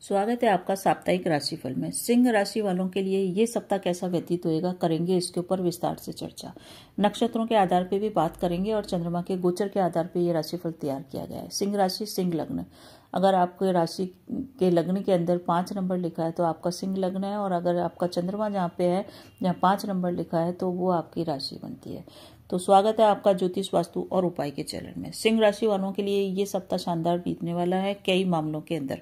स्वागत है आपका साप्ताहिक राशिफल में। सिंह राशि वालों के लिए ये सप्ताह कैसा व्यतीत होएगा, करेंगे इसके ऊपर विस्तार से चर्चा। नक्षत्रों के आधार पे भी बात करेंगे और चंद्रमा के गोचर के आधार पे ये राशिफल तैयार किया गया है। सिंह राशि, सिंह लग्न। अगर आपके राशि के लग्न के अंदर 5 नंबर लिखा है तो आपका सिंह लग्न है, और अगर आपका चंद्रमा जहाँ पे है, जहाँ 5 नंबर लिखा है, तो वो आपकी राशि बनती है। तो स्वागत है आपका ज्योतिष, वास्तु और उपाय के चैनल में। सिंह राशि वालों के लिए ये सप्ताह शानदार बीतने वाला है कई मामलों के अंदर,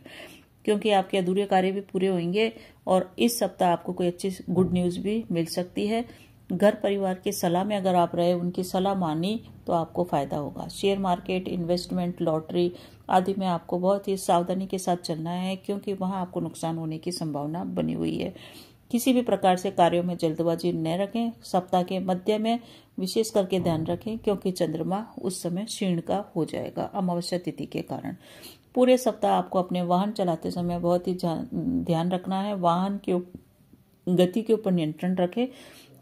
क्योंकि आपके अधूरे कार्य भी पूरे होंगे और इस सप्ताह आपको कोई अच्छी गुड न्यूज़ भी मिल सकती है। घर परिवार की सलाह में अगर आप रहे, उनकी सलाह मानी तो आपको फायदा होगा। शेयर मार्केट, इन्वेस्टमेंट, लॉटरी आदि में आपको बहुत ही सावधानी के साथ चलना है, क्योंकि वहां आपको नुकसान होने की संभावना बनी हुई है। किसी भी प्रकार से कार्यों में जल्दबाजी न रखें। सप्ताह के मध्य में विशेष करके ध्यान रखें, क्योंकि चंद्रमा उस समय क्षीण का हो जाएगा अमावस्या तिथि के कारण। पूरे सप्ताह आपको अपने वाहन चलाते समय बहुत ही ध्यान रखना है। वाहन की गति के ऊपर नियंत्रण रखें,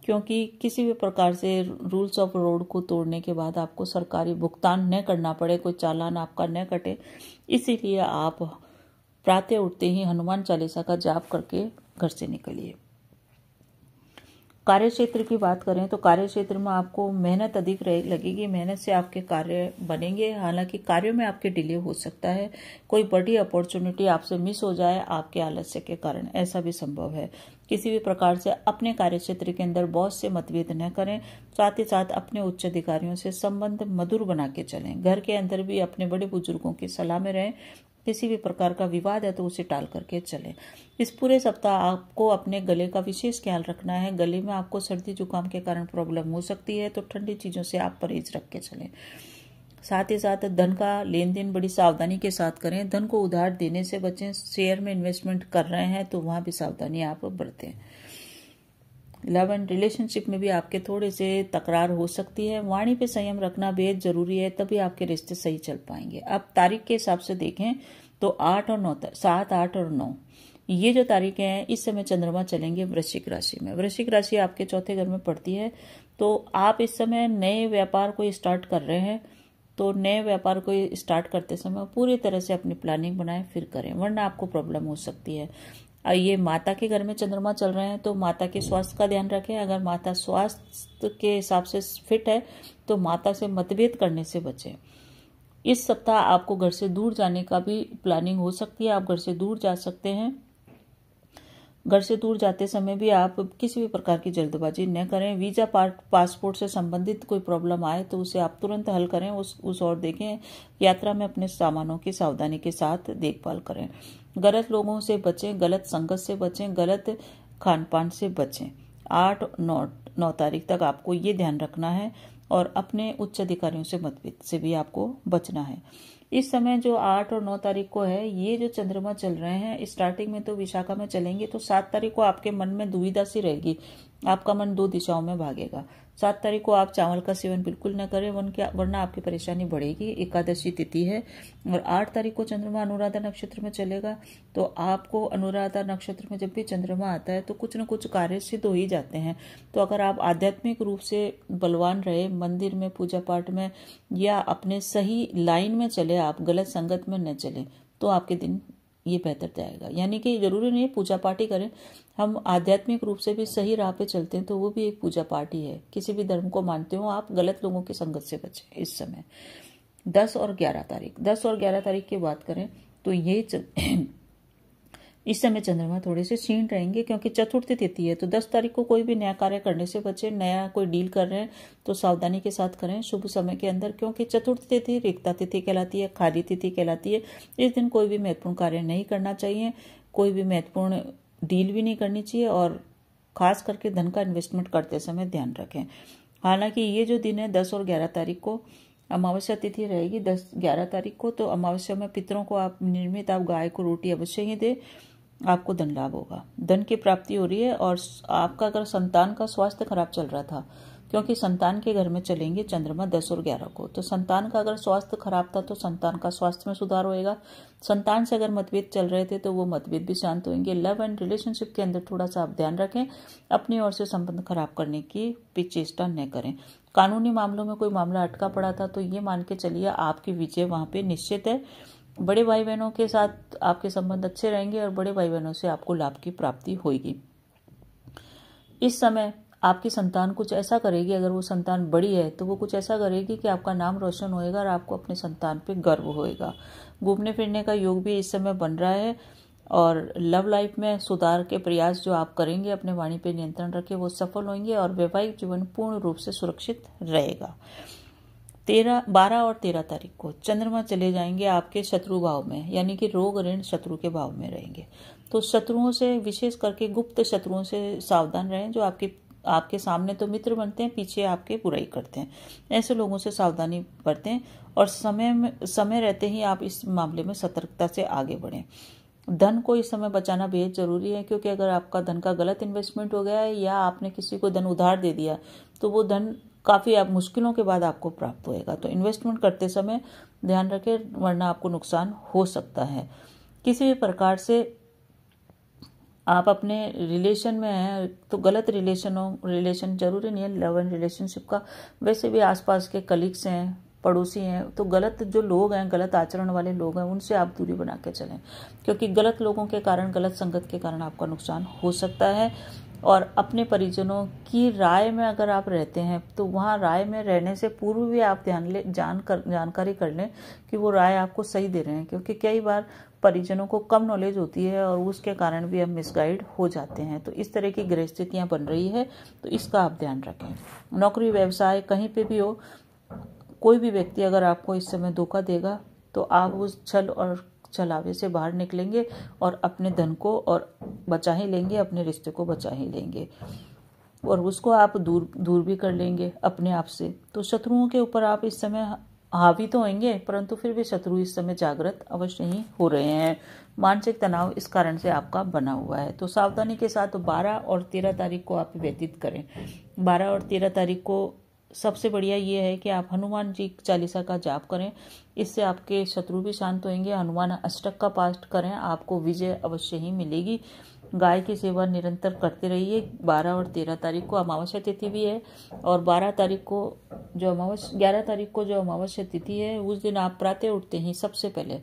क्योंकि किसी भी प्रकार से रूल्स ऑफ रोड को तोड़ने के बाद आपको सरकारी भुगतान न करना पड़े, कोई चालान आपका न कटे। इसीलिए आप प्रातः उठते ही हनुमान चालीसा का जाप करके घर से निकलिए। कार्य क्षेत्र की बात करें तो कार्य क्षेत्र में आपको मेहनत अधिक लगेगी। मेहनत से आपके कार्य बनेंगे। हालांकि कार्यों में आपके डिले हो सकता है, कोई बड़ी अपॉर्चुनिटी आपसे मिस हो जाए आपके आलस्य के कारण, ऐसा भी संभव है। किसी भी प्रकार से अपने कार्य क्षेत्र के अंदर बॉस से मतभेद न करें। साथ ही साथ अपने उच्च अधिकारियों से संबंध मधुर बना के चलें। घर के अंदर भी अपने बड़े बुजुर्गों की सलाह में रहें। किसी भी प्रकार का विवाद है तो उसे टाल करके चलें। इस पूरे सप्ताह आपको अपने गले का विशेष ख्याल रखना है। गले में आपको सर्दी जुकाम के कारण प्रॉब्लम हो सकती है, तो ठंडी चीज़ों से आप परहेज रख के चलें। साथ ही साथ धन का लेन देन बड़ी सावधानी के साथ करें। धन को उधार देने से बचें। शेयर में इन्वेस्टमेंट कर रहे हैं तो वहां भी सावधानी आप बरतें। लव एंड रिलेशनशिप में भी आपके थोड़े से तकरार हो सकती है। वाणी पे संयम रखना बेहद जरूरी है, तभी आपके रिश्ते सही चल पाएंगे। अब तारीख के हिसाब से देखें तो 8 और 9, 7, 8 और 9 ये जो तारीखें हैं, इस समय चंद्रमा चलेंगे वृश्चिक राशि में। वृश्चिक राशि आपके चौथे घर में पड़ती है, तो आप इस समय नए व्यापार को स्टार्ट कर रहे हैं, तो नए व्यापार को स्टार्ट करते समय पूरी तरह से अपनी प्लानिंग बनाएं फिर करें, वरना आपको प्रॉब्लम हो सकती है। ये माता के घर में चंद्रमा चल रहे हैं, तो माता के स्वास्थ्य का ध्यान रखें। अगर माता स्वास्थ्य के हिसाब से फिट है तो माता से मतभेद करने से बचें। इस सप्ताह आपको घर से दूर जाने का भी प्लानिंग हो सकती है। आप घर से दूर जा सकते हैं। घर से दूर जाते समय भी आप किसी भी प्रकार की जल्दबाजी न करें। वीजा पासपोर्ट से संबंधित कोई प्रॉब्लम आए तो उसे आप तुरंत हल करें, उस और देखें। यात्रा में अपने सामानों की सावधानी के साथ देखभाल करें। गलत लोगों से बचें, गलत संगत से बचें, गलत खान पान से बचें। 8, 9 तारीख तक आपको ये ध्यान रखना है, और अपने उच्च अधिकारियों से मतभेद से भी आपको बचना है। इस समय जो 8 और 9 तारीख को है, ये जो चंद्रमा चल रहे हैं, स्टार्टिंग में तो विशाखा में चलेंगे, तो 7 तारीख को आपके मन में दुविधा सी रहेगी। आपका मन 2 दिशाओं में भागेगा। 7 तारीख को आप चावल का सेवन बिल्कुल न करें, वरना आपकी परेशानी बढ़ेगी। एकादशी तिथि है। और 8 तारीख को चंद्रमा अनुराधा नक्षत्र में चलेगा, तो आपको अनुराधा नक्षत्र में जब भी चंद्रमा आता है तो कुछ न कुछ कार्य सिद्ध हो ही जाते हैं। तो अगर आप आध्यात्मिक रूप से बलवान रहे, मंदिर में, पूजा पाठ में, या अपने सही लाइन में चले, आप गलत संगत में न चले, तो आपके दिन ये बेहतर जाएगा। यानी कि जरूरी नहीं है पूजा पाठ ही करें, हम आध्यात्मिक रूप से भी सही राह पे चलते हैं तो वो भी एक पूजा पाठ ही है। किसी भी धर्म को मानते हो आप, गलत लोगों की संगत से बचें इस समय। 10 और 11 तारीख की बात करें तो ये इस समय चंद्रमा थोड़े से क्षीण रहेंगे, क्योंकि चतुर्थी तिथि है। तो 10 तारीख को कोई भी नया कार्य करने से बचे। नया कोई डील कर रहे हैं तो सावधानी के साथ करें शुभ समय के अंदर, क्योंकि चतुर्थी तिथि रिक्ता तिथि कहलाती है, खाली तिथि कहलाती है। इस दिन कोई भी महत्वपूर्ण कार्य नहीं करना चाहिए, कोई भी महत्वपूर्ण डील भी नहीं करनी चाहिए, और खास करके धन का इन्वेस्टमेंट करते समय ध्यान रखें। हालांकि ये जो दिन है 10 और 11 तारीख को अमावस्या तिथि रहेगी। 10-11 तारीख को तो अमावस्या में पितरों को आप निर्मित आप गाय को रोटी अवश्य ही दे, आपको धन लाभ होगा, धन की प्राप्ति हो रही है। और आपका अगर संतान का स्वास्थ्य खराब चल रहा था, क्योंकि संतान के घर में चलेंगे चंद्रमा 10 और 11 को, तो संतान का अगर स्वास्थ्य खराब था तो संतान का स्वास्थ्य में सुधार होएगा। संतान से अगर मतभेद चल रहे थे तो वो मतभेद भी शांत होंगे। लव एंड रिलेशनशिप के अंदर थोड़ा सा आप ध्यान रखें, अपनी ओर से संबंध खराब करने की भी चेष्टा न करें। कानूनी मामलों में कोई मामला अटका पड़ा था तो ये मान के चलिए आपकी विजय वहां पे निश्चित है। बड़े भाई बहनों के साथ आपके संबंध अच्छे रहेंगे और बड़े भाई बहनों से आपको लाभ की प्राप्ति होगी। इस समय आपकी संतान कुछ ऐसा करेगी, अगर वो संतान बड़ी है तो वो कुछ ऐसा करेगी कि आपका नाम रोशन होएगा और आपको अपने संतान पे गर्व होएगा। घूमने फिरने का योग भी इस समय बन रहा है और लव लाइफ में सुधार के प्रयास जो आप करेंगे, अपने वाणी पे नियंत्रण रखें, वो सफल होंगे और वैवाहिक जीवन पूर्ण रूप से सुरक्षित रहेगा। 12 और 13 तारीख को चंद्रमा चले जाएंगे आपके शत्रु भाव में, यानी कि रोग ऋण शत्रु के भाव में रहेंगे। तो शत्रुओं से, विशेष करके गुप्त शत्रुओं से सावधान रहें, जो आपके सामने तो मित्र बनते हैं, पीछे आपके बुराई करते हैं। ऐसे लोगों से सावधानी बरतें और समय रहते ही आप इस मामले में सतर्कता से आगे बढ़ें। धन को इस समय बचाना बेहद जरूरी है, क्योंकि अगर आपका धन का गलत इन्वेस्टमेंट हो गया है या आपने किसी को धन उधार दे दिया तो वो धन काफी आप मुश्किलों के बाद आपको प्राप्त होएगा। तो इन्वेस्टमेंट करते समय ध्यान रखें, वरना आपको नुकसान हो सकता है। किसी भी प्रकार से आप अपने रिलेशन में हैं तो गलत रिलेशन जरूरी नहीं है लव एंड रिलेशनशिप का, वैसे भी आसपास के कलीग्स हैं, पड़ोसी हैं, तो गलत जो लोग हैं, गलत आचरण वाले लोग हैं, उनसे आप दूरी बना के चलें, क्योंकि गलत लोगों के कारण, गलत संगत के कारण आपका नुकसान हो सकता है। और अपने परिजनों की राय में अगर आप रहते हैं तो वहाँ राय में रहने से पूर्व भी आप जानकारी कर लें कि वो राय आपको सही दे रहे हैं, क्योंकि कई बार परिजनों को कम नॉलेज होती है और उसके कारण भी हम मिसगाइड हो जाते हैं। तो इस तरह की गृह स्थितियाँ बन रही है, तो इसका आप ध्यान रखें। नौकरी व्यवसाय कहीं पे भी हो, कोई भी व्यक्ति अगर आपको इस समय धोखा देगा तो आप उस छल और छलावे से बाहर निकलेंगे और अपने धन को और बचा ही लेंगे, अपने रिश्ते को बचा ही लेंगे और उसको आप दूर भी कर लेंगे अपने आप से। तो शत्रुओं के ऊपर आप इस समय हावी तो होंगे, परंतु फिर भी शत्रु इस समय जागृत अवश्य ही हो रहे हैं। मानसिक तनाव इस कारण से आपका बना हुआ है, तो सावधानी के साथ 12 और 13 तारीख को आप व्यतीत करें। 12 और 13 तारीख को सबसे बढ़िया ये है कि आप हनुमान जी चालीसा का जाप करें, इससे आपके शत्रु भी शांत होंगे। हनुमान अष्टक का पाठ करें, आपको विजय अवश्य ही मिलेगी। गाय की सेवा निरंतर करते रहिए। 12 और 13 तारीख को अमावस्या तिथि भी है और 11 तारीख को जो अमावस्या तिथि है, उस दिन आप प्रातः उठते ही सबसे पहले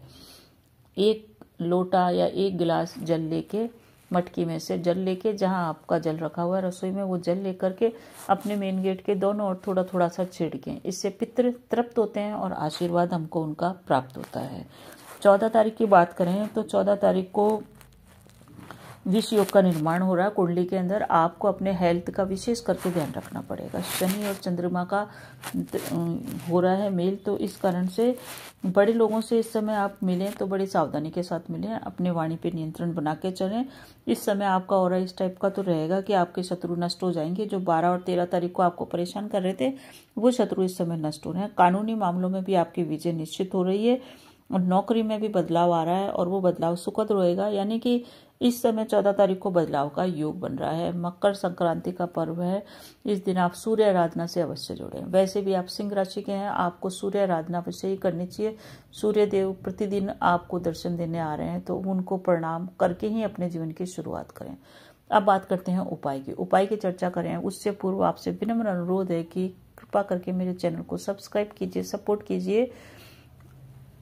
एक लोटा या एक गिलास जल लेके, मटकी में से जल लेके, जहां आपका जल रखा हुआ है रसोई में, वो जल लेकर के अपने मेन गेट के दोनों ओर थोड़ा थोड़ा सा छिड़कें। इससे पितृ तृप्त होते हैं और आशीर्वाद हमको उनका प्राप्त होता है। 14 तारीख की बात करें तो 14 तारीख को विष योग का निर्माण हो रहा है कुंडली के अंदर। आपको अपने हेल्थ का विशेष करके ध्यान रखना पड़ेगा। शनि और चंद्रमा का हो रहा है मेल, तो इस कारण से बड़े लोगों से इस समय आप मिलें तो बड़ी सावधानी के साथ मिलें, अपने वाणी पे नियंत्रण बना के चलें। इस समय आपका ऑरा इस टाइप का तो रहेगा कि आपके शत्रु नष्ट हो जाएंगे। जो 12 और 13 तारीख को आपको परेशान कर रहे थे, वो शत्रु इस समय नष्ट हो रहे हैं। कानूनी मामलों में भी आपकी विजय निश्चित हो रही है और नौकरी में भी बदलाव आ रहा है और वो बदलाव सुखद रहेगा, यानी कि इस समय 14 तारीख को बदलाव का योग बन रहा है। मकर संक्रांति का पर्व है, इस दिन आप सूर्य आराधना से अवश्य जुड़ें। वैसे भी आप सिंह राशि के हैं, आपको सूर्य आराधना अवश्य ही करनी चाहिए। सूर्य देव प्रतिदिन आपको दर्शन देने आ रहे हैं, तो उनको प्रणाम करके ही अपने जीवन की शुरुआत करें। अब बात करते हैं उपाय की। उपाय की चर्चा करें उससे पूर्व आपसे विनम्र अनुरोध है कि कृपा करके मेरे चैनल को सब्सक्राइब कीजिए, सपोर्ट कीजिए।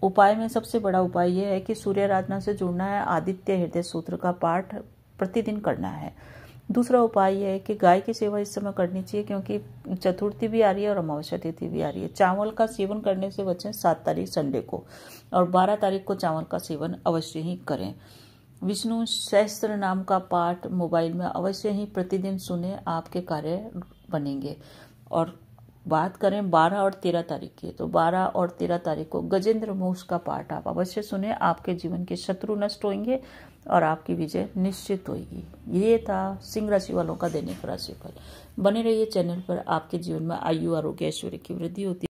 उपाय में सबसे बड़ा उपाय यह है कि सूर्य आराधना से जुड़ना है, आदित्य हृदय सूत्र का पाठ प्रतिदिन करना है। दूसरा उपाय यह है कि गाय की सेवा इस समय करनी चाहिए, क्योंकि चतुर्थी भी आ रही है और अमावस्या तिथि भी आ रही है। चावल का सेवन करने से बचें 7 तारीख संडे को, और 12 तारीख को चावल का सेवन अवश्य ही करें। विष्णु सहस्त्र नाम का पाठ मोबाइल में अवश्य ही प्रतिदिन सुने, आपके कार्य बनेंगे। और बात करें 12 और 13 तारीख की, तो 12 और 13 तारीख को गजेंद्र मोक्ष का पाठ आप अवश्य सुने, आपके जीवन के शत्रु नष्ट होंगे और आपकी विजय निश्चित होगी। ये था सिंह राशि वालों का दैनिक राशिफल। बने रहिए चैनल पर, आपके जीवन में आयु, आरोग्य, ऐश्वर्य की वृद्धि होती है।